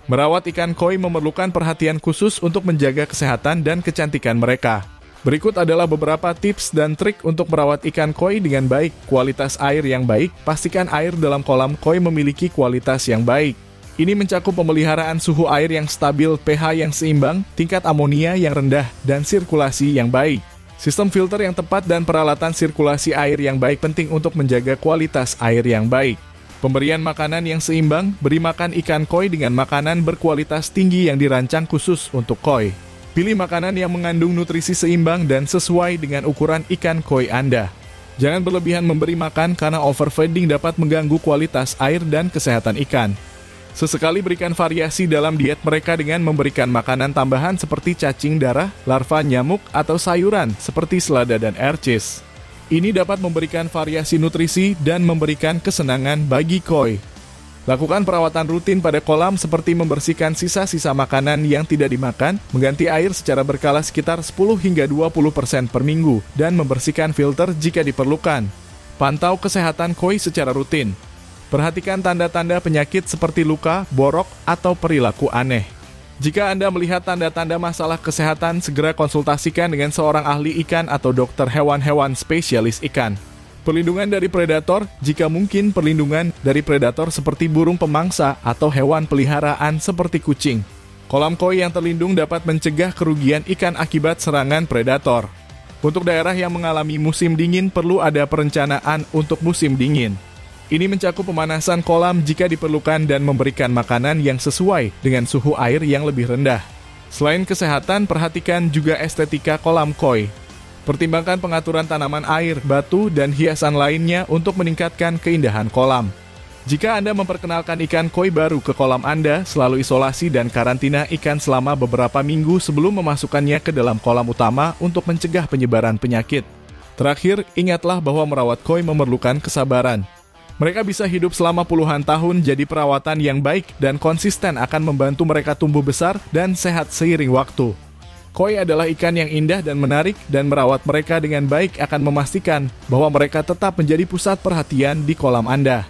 Merawat ikan koi memerlukan perhatian khusus untuk menjaga kesehatan dan kecantikan mereka. Berikut adalah beberapa tips dan trik untuk merawat ikan koi dengan baik. Kualitas air yang baik, pastikan air dalam kolam koi memiliki kualitas yang baik. Ini mencakup pemeliharaan suhu air yang stabil, pH yang seimbang, tingkat amonia yang rendah, dan sirkulasi yang baik. Sistem filter yang tepat dan peralatan sirkulasi air yang baik penting untuk menjaga kualitas air yang baik. Pemberian makanan yang seimbang, beri makan ikan koi dengan makanan berkualitas tinggi yang dirancang khusus untuk koi. Pilih makanan yang mengandung nutrisi seimbang dan sesuai dengan ukuran ikan koi Anda. Jangan berlebihan memberi makan karena overfeeding dapat mengganggu kualitas air dan kesehatan ikan. Sesekali berikan variasi dalam diet mereka dengan memberikan makanan tambahan seperti cacing darah, larva nyamuk, atau sayuran seperti selada dan ercis. Ini dapat memberikan variasi nutrisi dan memberikan kesenangan bagi koi. Lakukan perawatan rutin pada kolam seperti membersihkan sisa-sisa makanan yang tidak dimakan, mengganti air secara berkala sekitar 10 hingga 20% per minggu, dan membersihkan filter jika diperlukan. Pantau kesehatan koi secara rutin. Perhatikan tanda-tanda penyakit seperti luka, borok, atau perilaku aneh. Jika Anda melihat tanda-tanda masalah kesehatan, segera konsultasikan dengan seorang ahli ikan atau dokter hewan-hewan spesialis ikan. Perlindungan dari predator, jika mungkin perlindungan dari predator seperti burung pemangsa atau hewan peliharaan seperti kucing. Kolam koi yang terlindung dapat mencegah kerugian ikan akibat serangan predator. Untuk daerah yang mengalami musim dingin, perlu ada perencanaan untuk musim dingin. Ini mencakup pemanasan kolam jika diperlukan dan memberikan makanan yang sesuai dengan suhu air yang lebih rendah. Selain kesehatan, perhatikan juga estetika kolam koi. Pertimbangkan pengaturan tanaman air, batu, dan hiasan lainnya untuk meningkatkan keindahan kolam. Jika Anda memperkenalkan ikan koi baru ke kolam Anda, selalu isolasi dan karantina ikan selama beberapa minggu sebelum memasukkannya ke dalam kolam utama untuk mencegah penyebaran penyakit. Terakhir, ingatlah bahwa merawat koi memerlukan kesabaran. Mereka bisa hidup selama puluhan tahun, jadi perawatan yang baik dan konsisten akan membantu mereka tumbuh besar dan sehat seiring waktu. Koi adalah ikan yang indah dan menarik, dan merawat mereka dengan baik akan memastikan bahwa mereka tetap menjadi pusat perhatian di kolam Anda.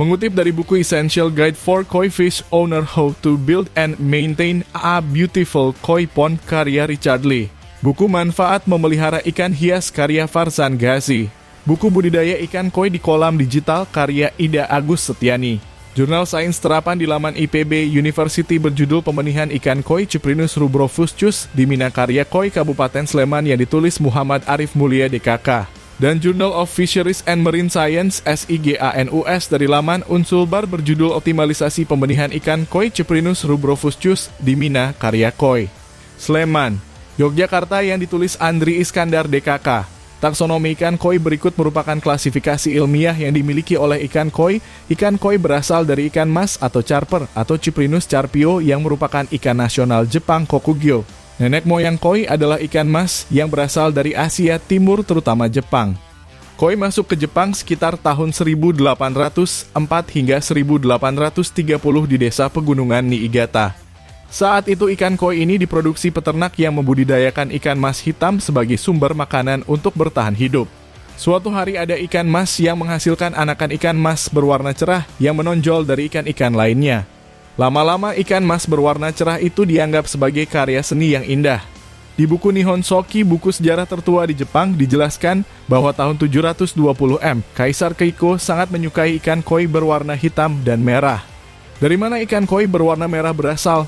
Mengutip dari buku Essential Guide for Koi Fish Owner How to Build and Maintain a Beautiful Koi Pond karya Richard Lee. Buku Manfaat Memelihara Ikan Hias karya Farzan Ghazi. Buku Budidaya Ikan Koi di Kolam Digital karya Ida Agus Setiani. Jurnal Sains Terapan di laman IPB University berjudul Pemenihan Ikan Koi Cyprinus rubropuscus di Mina karya Koi Kabupaten Sleman yang ditulis Muhammad Arif Mulia DKK. Dan Journal of Fisheries and Marine Science SIGANUS dari laman Unsulbar berjudul Optimalisasi Pemenihan Ikan Koi Cyprinus rubropuscus di Mina karya Koi. Sleman, Yogyakarta yang ditulis Andri Iskandar DKK. Taksonomi ikan koi berikut merupakan klasifikasi ilmiah yang dimiliki oleh ikan koi. Ikan koi berasal dari ikan mas atau carper atau Cyprinus carpio yang merupakan ikan nasional Jepang Kokugyo. Nenek moyang koi adalah ikan mas yang berasal dari Asia Timur terutama Jepang. Koi masuk ke Jepang sekitar tahun 1804 hingga 1830 di desa pegunungan Niigata. Saat itu ikan koi ini diproduksi peternak yang membudidayakan ikan mas hitam sebagai sumber makanan untuk bertahan hidup. Suatu hari ada ikan mas yang menghasilkan anakan ikan mas berwarna cerah yang menonjol dari ikan-ikan lainnya. Lama-lama ikan mas berwarna cerah itu dianggap sebagai karya seni yang indah. Di buku Nihon Shoki, buku sejarah tertua di Jepang, dijelaskan bahwa tahun 720 M, Kaisar Keiko sangat menyukai ikan koi berwarna hitam dan merah. Dari mana ikan koi berwarna merah berasal?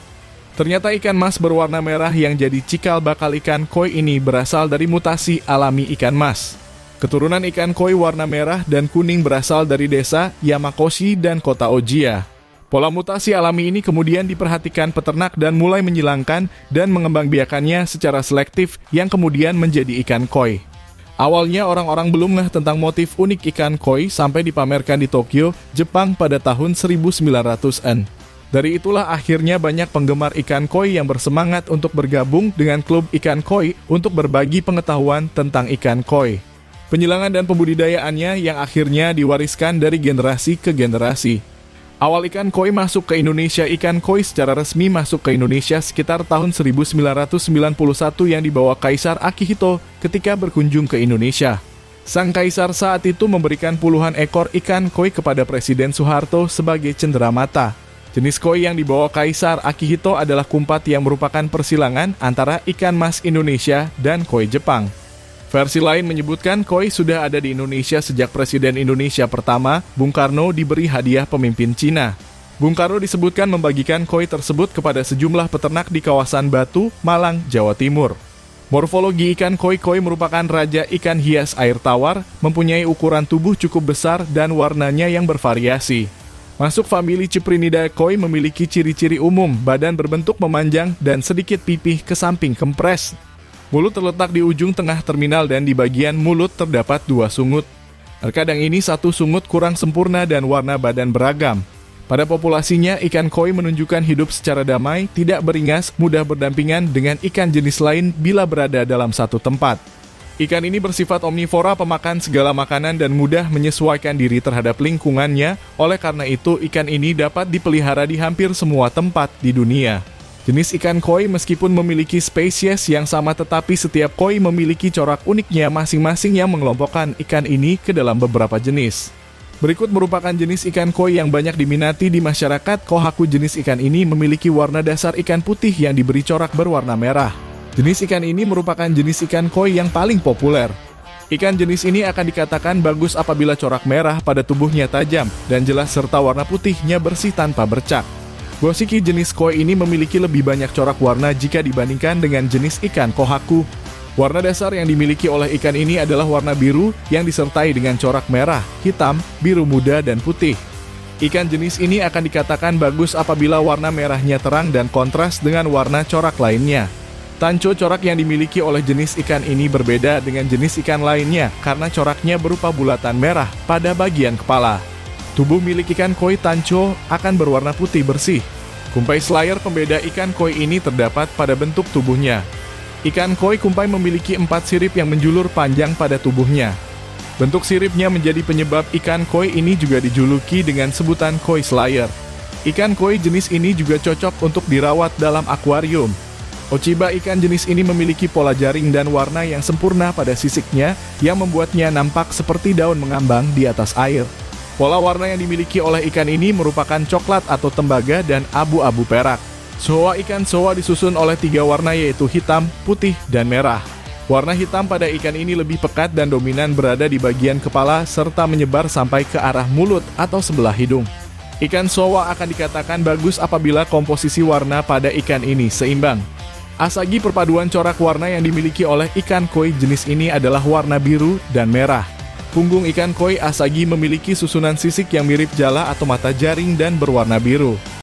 Ternyata ikan mas berwarna merah yang jadi cikal bakal ikan koi ini berasal dari mutasi alami ikan mas. Keturunan ikan koi warna merah dan kuning berasal dari desa Yamakoshi dan kota Ojia. Pola mutasi alami ini kemudian diperhatikan peternak dan mulai menyilangkan dan mengembangbiakannya secara selektif yang kemudian menjadi ikan koi. Awalnya orang-orang belum ngeh tentang motif unik ikan koi sampai dipamerkan di Tokyo, Jepang pada tahun 1900-an. Dari itulah akhirnya banyak penggemar ikan koi yang bersemangat untuk bergabung dengan klub ikan koi untuk berbagi pengetahuan tentang ikan koi. Penyilangan dan pembudidayaannya yang akhirnya diwariskan dari generasi ke generasi. Awal ikan koi masuk ke Indonesia. Ikan koi secara resmi masuk ke Indonesia sekitar tahun 1991 yang dibawa Kaisar Akihito ketika berkunjung ke Indonesia. Sang kaisar saat itu memberikan puluhan ekor ikan koi kepada Presiden Soeharto sebagai cenderamata. Jenis koi yang dibawa Kaisar Akihito adalah kumpat yang merupakan persilangan antara ikan mas Indonesia dan koi Jepang. Versi lain menyebutkan koi sudah ada di Indonesia sejak Presiden Indonesia pertama, Bung Karno, diberi hadiah pemimpin Cina. Bung Karno disebutkan membagikan koi tersebut kepada sejumlah peternak di kawasan Batu, Malang, Jawa Timur. Morfologi ikan koi merupakan raja ikan hias air tawar, mempunyai ukuran tubuh cukup besar dan warnanya yang bervariasi. Masuk famili Cyprinidae koi memiliki ciri-ciri umum, badan berbentuk memanjang dan sedikit pipih ke samping kempres. Mulut terletak di ujung tengah terminal dan di bagian mulut terdapat 2 sungut. Terkadang ini satu sungut kurang sempurna dan warna badan beragam. Pada populasinya, ikan koi menunjukkan hidup secara damai, tidak beringas, mudah berdampingan dengan ikan jenis lain bila berada dalam satu tempat. Ikan ini bersifat omnivora, pemakan segala makanan dan mudah menyesuaikan diri terhadap lingkungannya. Oleh karena itu, ikan ini dapat dipelihara di hampir semua tempat di dunia. Jenis ikan koi meskipun memiliki spesies yang sama, tetapi setiap koi memiliki corak uniknya masing-masing yang mengelompokkan ikan ini ke dalam beberapa jenis. Berikut merupakan jenis ikan koi yang banyak diminati di masyarakat. Kohaku jenis ikan ini memiliki warna dasar ikan putih yang diberi corak berwarna merah. Jenis ikan ini merupakan jenis ikan koi yang paling populer. Ikan jenis ini akan dikatakan bagus apabila corak merah pada tubuhnya tajam dan jelas serta warna putihnya bersih tanpa bercak. Goshiki jenis koi ini memiliki lebih banyak corak warna jika dibandingkan dengan jenis ikan kohaku. Warna dasar yang dimiliki oleh ikan ini adalah warna biru yang disertai dengan corak merah, hitam, biru muda, dan putih. Ikan jenis ini akan dikatakan bagus apabila warna merahnya terang dan kontras dengan warna corak lainnya. Tanco corak yang dimiliki oleh jenis ikan ini berbeda dengan jenis ikan lainnya karena coraknya berupa bulatan merah pada bagian kepala. Tubuh milik ikan koi tanco akan berwarna putih bersih. Kumpai slayer pembeda ikan koi ini terdapat pada bentuk tubuhnya. Ikan koi kumpai memiliki 4 sirip yang menjulur panjang pada tubuhnya. Bentuk siripnya menjadi penyebab ikan koi ini juga dijuluki dengan sebutan koi slayer. Ikan koi jenis ini juga cocok untuk dirawat dalam akuarium. Ochiba ikan jenis ini memiliki pola jaring dan warna yang sempurna pada sisiknya yang membuatnya nampak seperti daun mengambang di atas air. Pola warna yang dimiliki oleh ikan ini merupakan coklat atau tembaga dan abu-abu perak. Showa ikan showa disusun oleh 3 warna yaitu hitam, putih, dan merah. Warna hitam pada ikan ini lebih pekat dan dominan berada di bagian kepala serta menyebar sampai ke arah mulut atau sebelah hidung. Ikan showa akan dikatakan bagus apabila komposisi warna pada ikan ini seimbang. Asagi perpaduan corak warna yang dimiliki oleh ikan koi jenis ini adalah warna biru dan merah. Punggung ikan koi asagi memiliki susunan sisik yang mirip jala atau mata jaring dan berwarna biru.